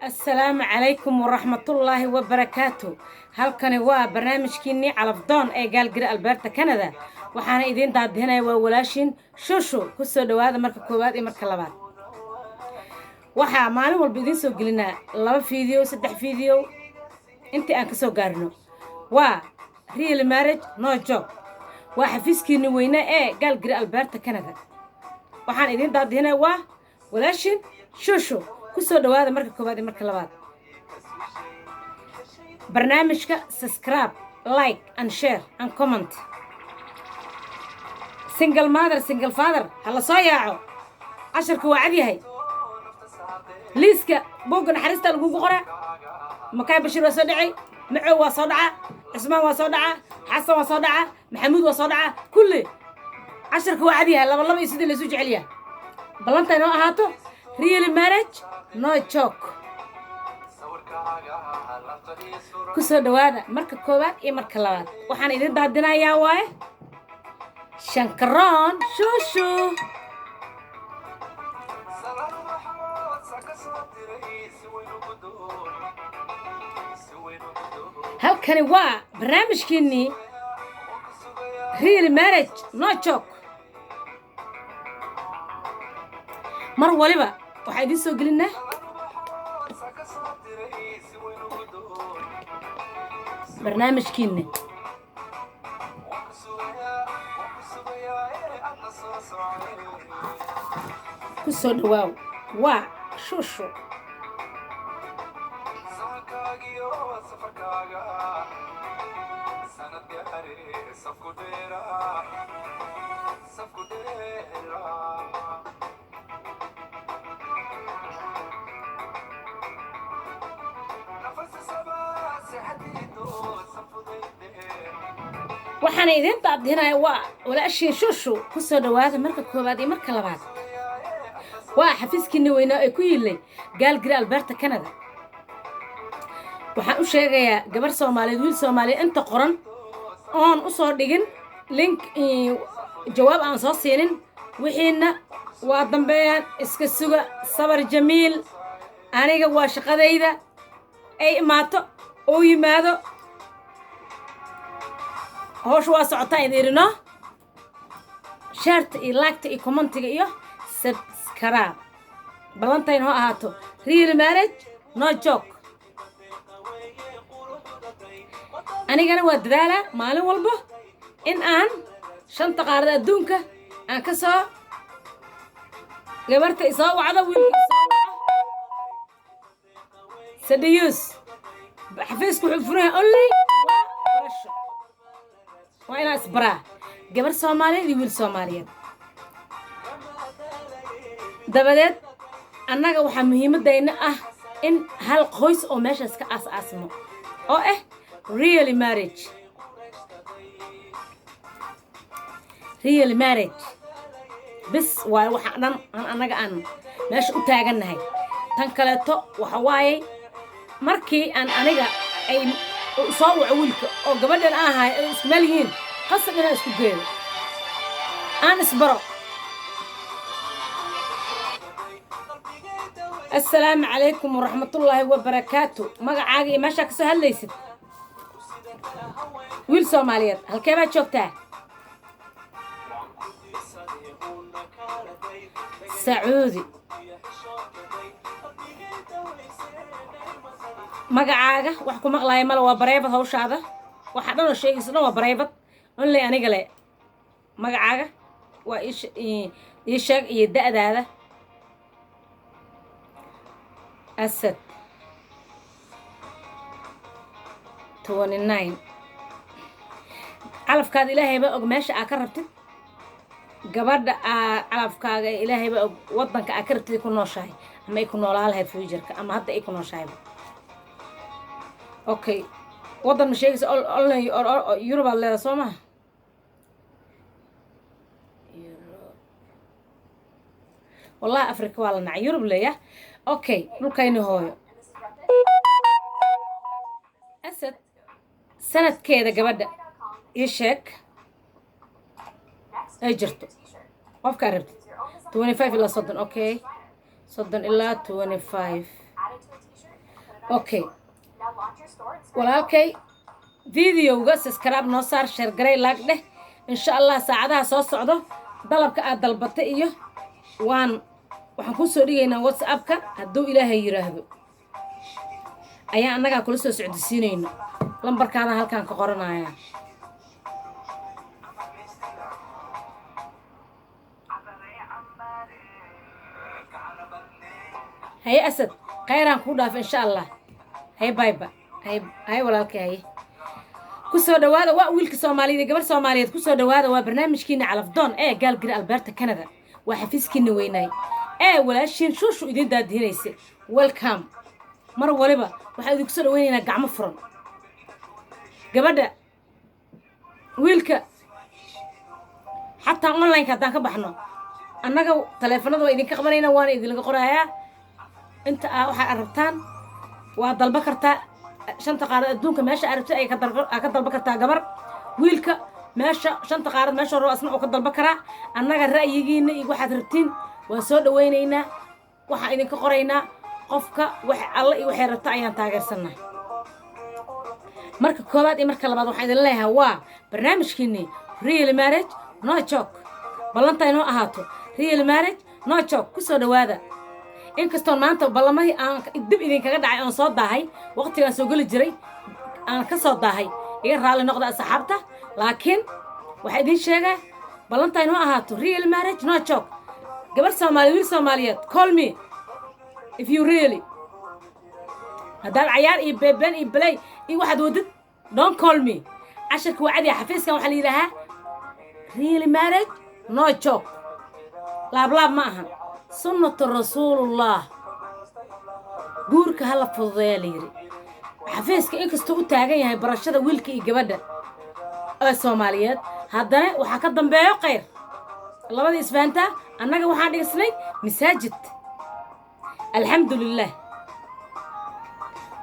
السلام عليكم ورحمة الله وبركاته. halkani waa barnaamijkiinii calafdoon ee gaalgari alberta Canada. waxaana idin daadinay waa walaashin shushu ku soo dhawaada marka koowaad iyo marka labaad. waxa maalin walba idin soo gelinaa 2 video 3 video intii aan ka soo gaarno. waa real marriage no joke. waa xafiiskiinii weyna ee gaalgari alberta Canada. waxaan idin daadinay waa walaashin shushu ku soo dhawaada marka koowaad iyo marka labaad. barnaamijka subscribe, like and share and comment. single mother single father hala soo yaaco casharka waa cad yahay. liiska buugga naxariista lagu qoraa Makay Bashir waa soo dhacay, Macow waa soo dhaca, Cismaan waa soo dhaca, Xasan waa soo dhaca, Maxamuud waa soo dhaca, kulli casharka waa cad yahay. laba iyo sidii la isu jecel yahay. balanta inoo ahaato real marriage no joke. ku soo dhawaada marka koowaad iyo marka labaad. waxaan idin daadinayaa waaye Shankaroon Shushu. halkani waa barnaamijkiinii real marriage no joke. mar waliba waxaa idin soo gelinaa barnaamijkiinni ku soo dhawaaw waa Shushu. waxaan idin daadinaya waa walaashii Shushu. ku soo dhawaada marka koowaad iyo marka labaad. waa xafiiskiinii weynaa ee ku yilay gaalgari alberta Canada. waxaan u sheegayaa gabar Soomaaliyeed wiil Soomaaliyeed inta qoran oon u soo dhigin link jawaab aan soo siinin wixiina waa dambeeyaan iska suga sabar jamiil. aniga waa shaqadayda ay imaato oo yimaado hoosh waa socotaa idinno share iyo like iyo comment iyo subscribe. balantay inoo ahaato real marriage no joke. anigana waa dadaala maalin walba in aan shanta qaarada adduunka aan ka soo gabarta isoo wacdo wiilka isoo waco sadiyus xafiisku wuxuu furan yahay only barasho. waa inaan isbaraa gabar Soomaaliyeed iyo wiil Soomaaliyeed. dabadeed annaga waxaa muhiimadayna ah in hal qoys oo meeshaas ka aas-aasmo oo ah real marriage. real marriage bis waa waxa dhan annaga aan meesha u taagannahay. tan kaleeto waxa waaye markii aan aniga ay soo waco wiilka oo gabadhan ahay ay isku meel yihiin qasab inaan isku geeyo aan isbaro. السلام عليكم ورحمة الله وبركاته. magacaaga iyo meesha ka soo hadlaysid wiil Soomaaliyeed halkee baad joogtaa? Sacuudi. magacaaga wax ku maqlaaya mala waa bareebad hawshaada waxa dhan oo sheegayso dhan waa bareebad only aniga le. magacaaga waa ii sheeg iyo da'daada. أسد 29. calafkaada ilaahay baa og meesha aad ka rabtid. gabadha calafkaaga ilaahay baa og wadanka aad ka rabtid ku nooshahay ama ay ku noolaa lahayd fuujarka ama hadda ay ku nooshahay. okay wadan ma sheegaysa only Europe aad leedahay soo maha? wallahi Afrika waa la nacay Europe leeyahay. okay dhulkayni hooyo asad sanadkeeda gabadha ii sheeg ay jirto qofka rabtid 25 ilaa 30. okay 30 ilaa 25 okay walaalkay videoga subscribe noo saar share garay laag dheh insha allah saacadaha soo socdo dalabka aad dalbatay iyo waxaan ku soo dhigaynaa whatsappka hadduu ilaahay yiraahdo ayaa annagaa kula soo socodsiinayno lambarkaada halkaan ka qoranaya haye asad khayraan kuu dhaaf insha allah haye bayba haye walaalkay haye kusoo dhawaada waa wiilka soomaaliyeed iyo gabar soomaaliyeed kusoo dhawaada waa barnaamijkiina calafdoon ee gaalgiri alberta canada waa xafiiskiina weynaay ee walaashiin shuushu idin daadihinaysa welcome mar waliba waxaan idinku soo dhaweynaynaa gacmo furan gabadha wiilka xataa online-ka haddaan ka baxno annaga taleefanada waa idinka qabanayna waana idinlaga qorayaa inta waxaad rabtaan waa dalba kartaa shanta qaarad adduunka meesha arabtay ay ka dalba kartaa gabar wiilka meesha shanta qaarad meesha hore asna oo ka dalba karaa annaga ra'yigiina iyo waxaad rabtiin waan soo dhawaynaynaa waxaan idinka qoraynaa qofka wax alla iyo waxay rabta ayaan taageersannahay marka koowaad iyo marka labaad waxaan idin leeyahay waa barnaamijkiinii real marriage no joke ballanta inoo ahaato real marriage no joke kusoo dhawaada inkastoo maanta ballamahii aan dib idinkaga dhacay oon soo daahay waqtigaan soo geli jiray aan ka soo daahay iga raalli noqda asxaabta laakiin waxaa idiin sheegaa ballanta inoo ahaato real marriage no joke gabar soomaaliyeed wiil soomaaliyeed call me if you really haddaad cayaar iyo beebeen iyo balay iyo waxaad wadid don't call me casharka waa cadiya xafiiskan waxaa la yidhaahaa real marriage no joke laablaab ma ahan sunnatu rasuulullah guurka hala fududeeyaa la yidhi xafiiska inkastuu u taagan yahay barashada wiilka iyo gabadha ee soomaaliyeed haddana waxaa ka dambeeyo khayr labadii isfahantaa annaga waxaan dhigisnay masaajid alxamdulilah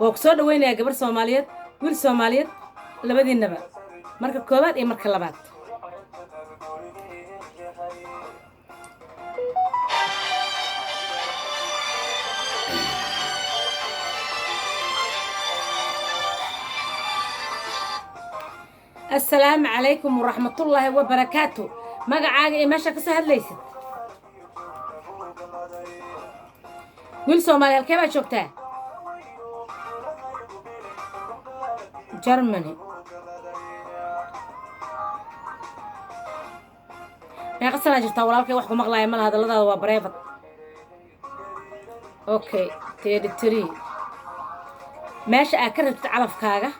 waa ku soo dhawaynayaa gabar soomaaliyeed wiil soomaaliyeed labadiinaba marka koowaad iyo marka labaad السلام عليكم ورحمة الله وبركاته magacaaga ee meesha ka soo hadlaysid wiil soomaali halkee baa joogtaa Germany meeqa sanaa jirtaa walaalkay wax ku maqlaaya malaha hadalladaada waa bareebad okay 33 meesha aad ka rabtid calafkaaga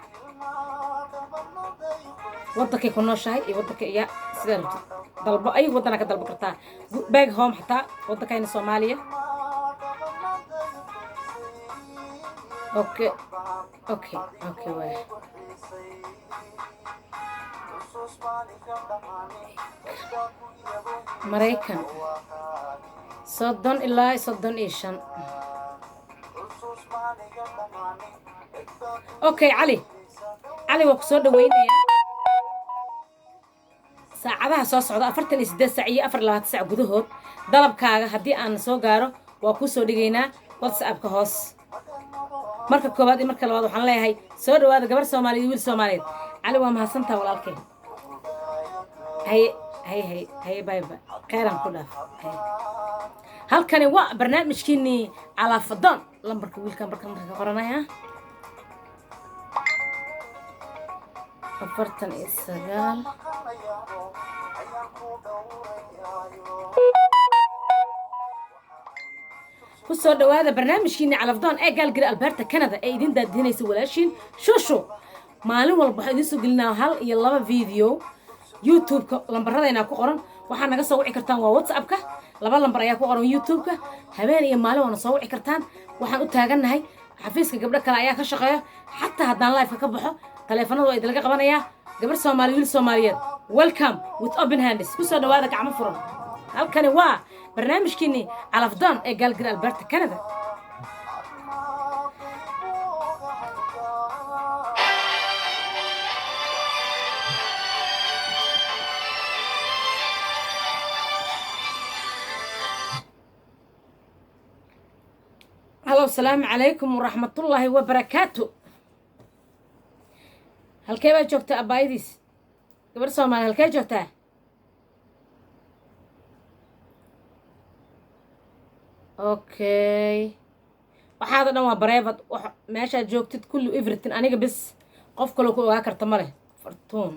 waddankay ku nooshahay iyo waddanka iya sida rabtid dalbo ay waddana ka dalbo kartaa back home xataa waddankayna Soomaaliya okay waa Maraykan 30 ilaa 35 okay cali waa ku soo dhawaynayaa saacadaha soo socda 48 saac iyo 24 saac gudahood dalabkaaga haddii aan soo gaaro waa ku soo dhigaynaa whatsappka hoos marka koowaad iyo marka labaad waxaan leeyahay soo dhawaada gabar Soomaaliyeed wiil Soomaaliyeed cali waa mahadsantaa walaalkay haye bayba khayran ku dhaaf halkani waa barnaamijkiinii calafdoon lambarka wiilkan markaan ka qoranaya 49 kusoo dhawaada barnaamijkiina calafdoon ee gaalgiri alberta canada ee idin daadinaysa walaashiin shushu maalin walba waxaan idin soo gelinaa hal iyo laba video youtube-ka lambaradayna ku qoran waxaa naga soo wici kartaan waa whatsappka laba lambar ayaa ku qoran youtube-ka habeen iyo maalin waana soo wici kartaan waxaan u taagannahay xafiiska gabdho kale ayaa ka shaqeeya xataa haddaan live-ka ka baxo taleefanada waa idinlaga qabanayaa gabar Soomaali wiil Soomaaliyeed welcome with open hands kusoo dhawaada gacmo furan halkani waa barnaamijkiinii calafdoon ee gaalgiri alberta canada halo السلام عليكم ورحمة الله وبركاته. halkee baa joogta abaayidiis gabar Soomaali halkee joogtaa okay waxaad dhan waa bareebad meesha joogtid kullu everything aniga bis qof kale ku ogaa karta male Fartuun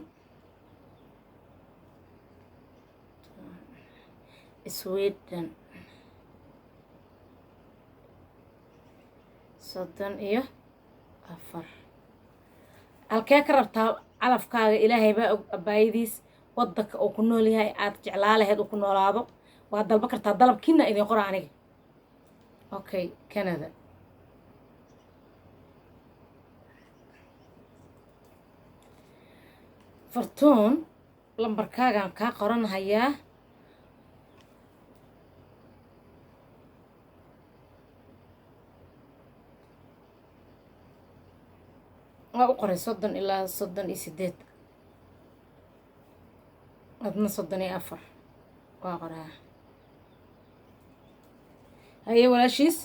Sweden soddon iyo afar halkee ka rabtaa calafkaaga ilaahay baa abaayidiis wadanka oo ku nool yahay aad jeclaalaheed oo ku noolaado waa dalba kartaa dalabkiina idin qora aniga okay Canada Fartuun lambarkaagaan kaa qoranayaa waa u qoray 30 ilaa 38 adna 34 waa qoraa haye walaashiis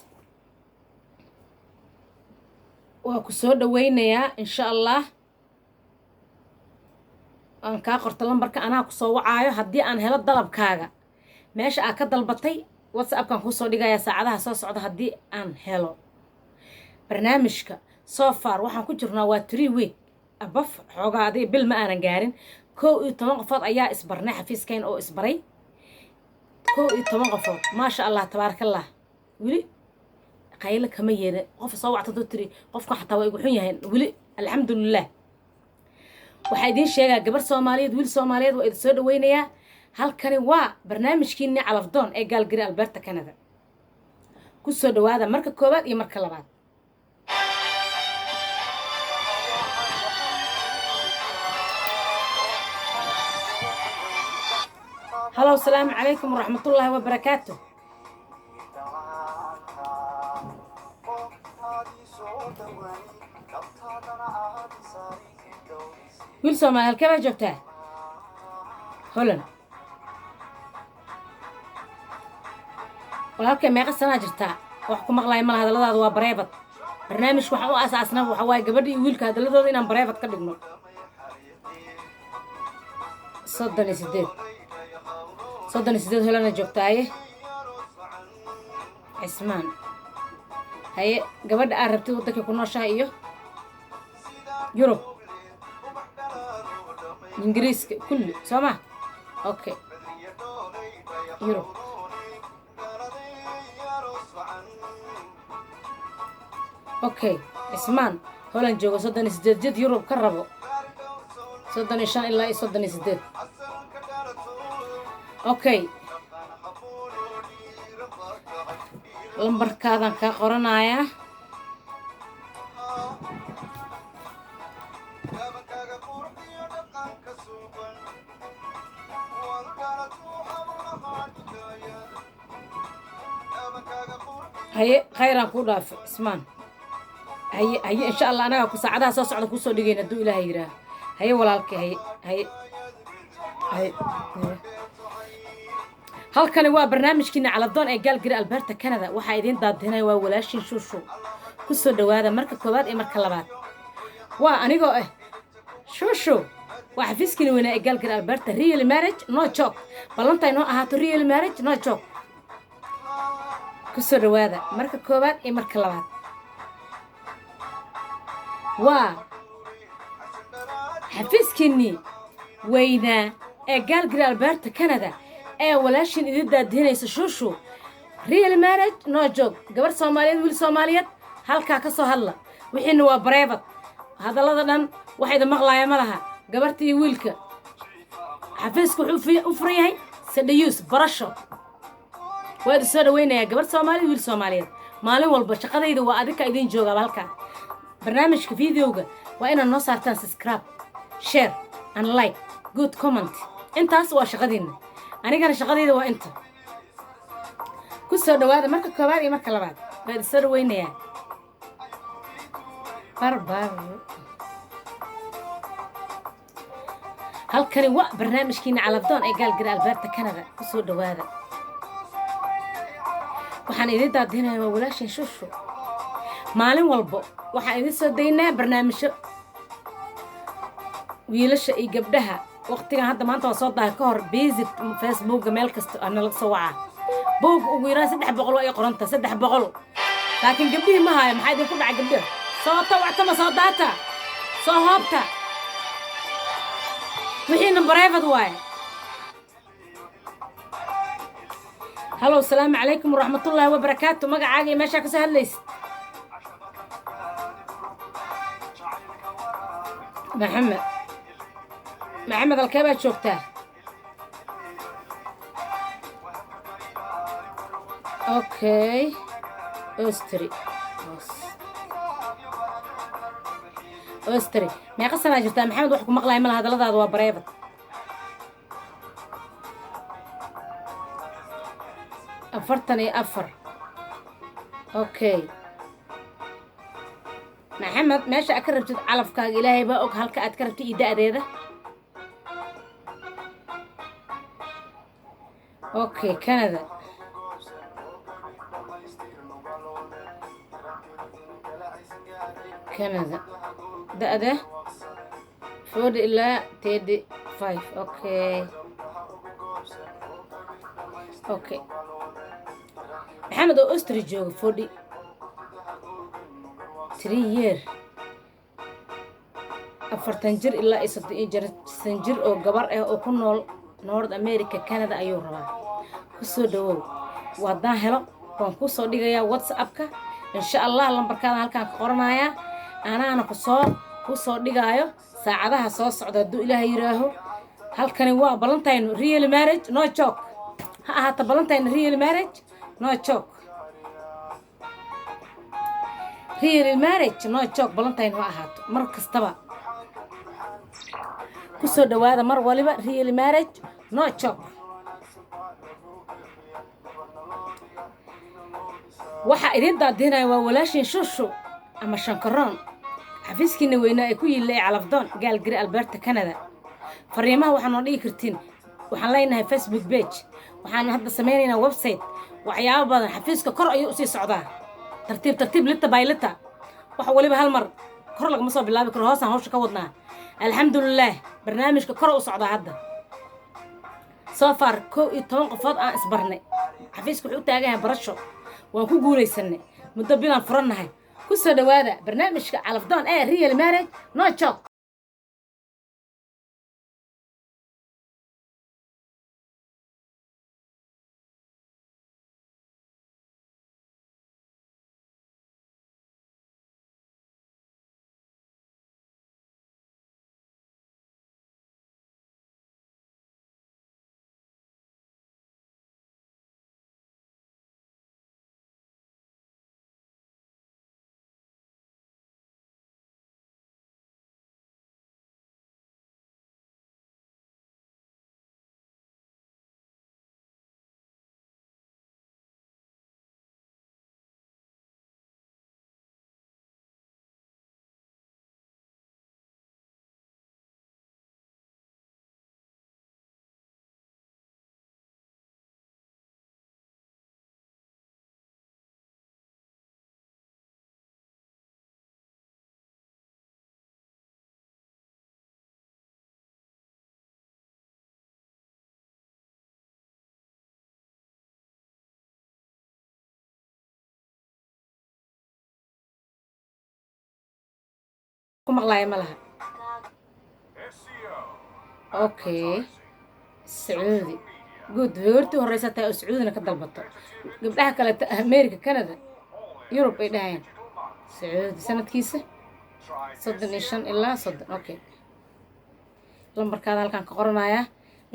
waa ku soo dhaweynayaa insha Allah aan kaa qorto lambarka anaa ku soo wacaayo haddii aan helo dalabkaaga meesha aad ka dalbatay WhatsApp-kan ku soo dhigayaa saacadaha soo socda haddii aan helo barnaamijka so far waxaan ku jirnaa waa 3 week abaf xoogaadii bil ma aanan gaarin 11 qofood ayaa isbarnay xafiiskeen oo isbaray 11 qofood maasha Allah tabaarakallah wili qayl kama yeerin qof soo wacdo tiri qofka xataa way ugu xun yahay wili alxamdulillah waxa idin sheegaa gabar Soomaaliyeed wiil Soomaaliyeed waa idin soo dhaweynayaa halkani waa barnaamijkiina calafdoon ee Calgary Alberta Canada ku soo dhawaada marka koobaad iyo marka labaad هلا والسلام عليكم ورحمة الله وبركاته wiil Soomaali halkee baa joogtaa Holland walaalkay meeqa sana jirtaa wax ku maqlaay malaha hadaladaadu waa bareebad barnaamijku waxaan u aasaasnaa waxa waaye gabadha iyo wiilka hadaladooda inaan bareebad ka dhigno 38 Holland joogtaaye Cismaan haye gabadha aad rabtid waddanka ku nooshahay iyo Yurub Ingiriiska kulli Soomaa okay Yurub okay Cismaan Holland joogo 38 jid Yurub ka rabo 35 ilaa 38 okay lambarkaadan ka qoranayaa haye khayran ku dhaaf Ismaan haye insha Allah anaga ku saacadaha soo socda ku soo dhigayna duu Ilaahay yiraa haye walaalkay haye halkani waa barnaamijkiina calafdoon ee Calgary Alberta Canada waxa idin daadinay waa walaashin shushu ku soo dhawaada marka koobaad iyo marka labaad waa anigoo shushu waxa xafiiskani weynaa ee Calgary Alberta real marriage no joke balantay noo ahaato real marriage no joke ku soo dhawaada marka koobaad iyo marka labaad waa xafiiskani weynaa ee Calgary Alberta Canada ee walaashin idin daadinaysa shushu real marriage no joke gabar Soomaaliyeed wiil Soomaaliyeed halka ka soo hadla wixiina waa bareebad hadalada dhan waxay maqlaaya malaha gabartii wiilka xafiisku wuxuu u furan yahay sadayus barasho waad soo dhaweynaya gabar Soomaaliyeed wiil Soomaaliyeed maalin walba shaqadayda waa adika idin jooga halka barnaamijka videoga waa inaad noo saartaan subscribe share and like good comment intaas waa shaqadiina anigana shaqadayda waa inta ku soo dhawaada marka koobaad iyo marka labaad waad soo dhaweynaya barbar halkani waa barnaamijkiina calafdoon ee Calgary Alberta Canada ku soo dhawaada waxaan idin daadinayaa waa walaashin shushu maalin walbo waxaan idin soo daynaa barnaamijyo wiilasha iyo gabdhaha waqtigan hadda maanta waa soo dahay ka hor visit facebooka meel kasta ana laga soo wacaa buug ugu yaraan 300 ay qoranta 300 laakiin gabdhihii ma haayo maxaa idinku dhacay gabdhaha soo tawactama soo daata soo hoobta wixii numbereefad waaye هلو السلام عليكم ورحمة الله وبركاته مقعاقي ماشا كسهل ليس محمد الكيبات شوفتاه اوكي اوستري اوستري ما يقصر اجرتها محمد وحكم مقلع مال هذا لذا بريفت أفرتني أفر أوكي محمد ماشي أكربت علفك إلهي بقولك هلك أتكربت إيدا أديده أوكي كندا كندا ده فود إلا تيدي 5 أوكي أوكي محمد oo Austria jooga 3 year 40 jir ilaa 30 jir oo gabar ah oo ku nool North America Canada ayuu rabaa ku soo dhawow wadaan helo waan ku soo dhigayaa WhatsApp-ka insha Allah lambarkaada halkaan ka qoranayaa anaana ku soo dhigaayo saacadaha soo socda haduu Ilaahay yiraaho halkani waa Valentine real marriage no joke ha ahata Valentine real marriage no joke real marriage no joke Valentine waa ahaato mar kastaba ku soo dhawaada mar waliba real marriage no joke waxa idin daadinaya waa walaashin shushu ama shankaroon xafiiskiina weynaa ay ku yiilay calafdoon gaalgiri Alberta Canada fariimaha waxaan oo dhigi kartiin waxaan leenahay Facebook page waxaan hadda sameynaynaa website waxyaabo badan xafiiska kor ayuu sii socdaa tartiib lita baylita waxa waliba hal mar kor laga ma soo bilaabi karo hoosan hawsha ka wadnaa alxamdulillah barnaamijka kor u socdaa hadda soo far 12 qofood aan isbarnay xafiiska wuxuu taagan yahay barasho waan ku guuleysanay muddo bilan furanahay ku soo dhawaada barnaamijka calafdoon ee real marriage no joke مقلاي ملها اوكي سعودي جود هورتي هريستا سعودنا كدلبطو قبلها كانت امريكا كندا يوروب اي دهين سعودي سنadkiisa 35 ilaa 30 اوكي lambarkaada halkaan ka qoranayaa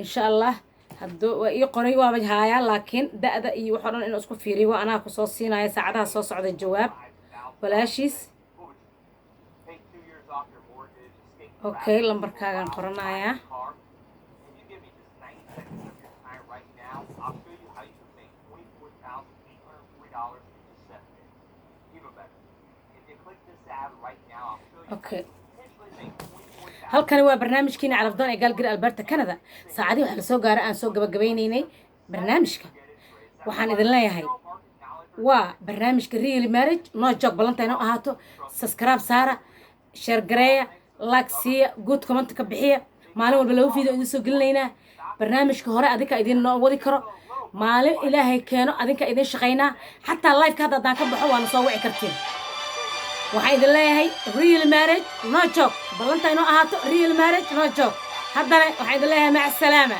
insha Allah hadoo waa ii qoray waa wajhaaya laakiin da'da iyo waxa dhan in isku fiiriyo waa anaa ku soo siinaya saacadaha soo socda jawaab walaashiis اوكي lambarkaagan qoranayaa اوكي halkani waa barnaamijkiina calafdoon ee gaalgiri Alberta Canada saacadii waxa la soo gaaray aan soo gabagabeynay barnaamijka waxaan idin leeyahay وبرنامج كريل مارج نوجوك بلانتينو أهاتو سبسكرايب سارة شير قرية لايك سي جود كومنت كبحية معلومة بلو فيديو إدو سوقلنا برنامج كهراء أديك إدين نوودي كرو معلم إلهي كانوا أديك إدين شقينا حتى اللايف كهذا دان كبحوا ونصوعي كرتين وحيد الله هي ريل مارج نوجوك بلانتينو أهاتو ريل مارج نوجوك هذا وحيد الله مع السلامة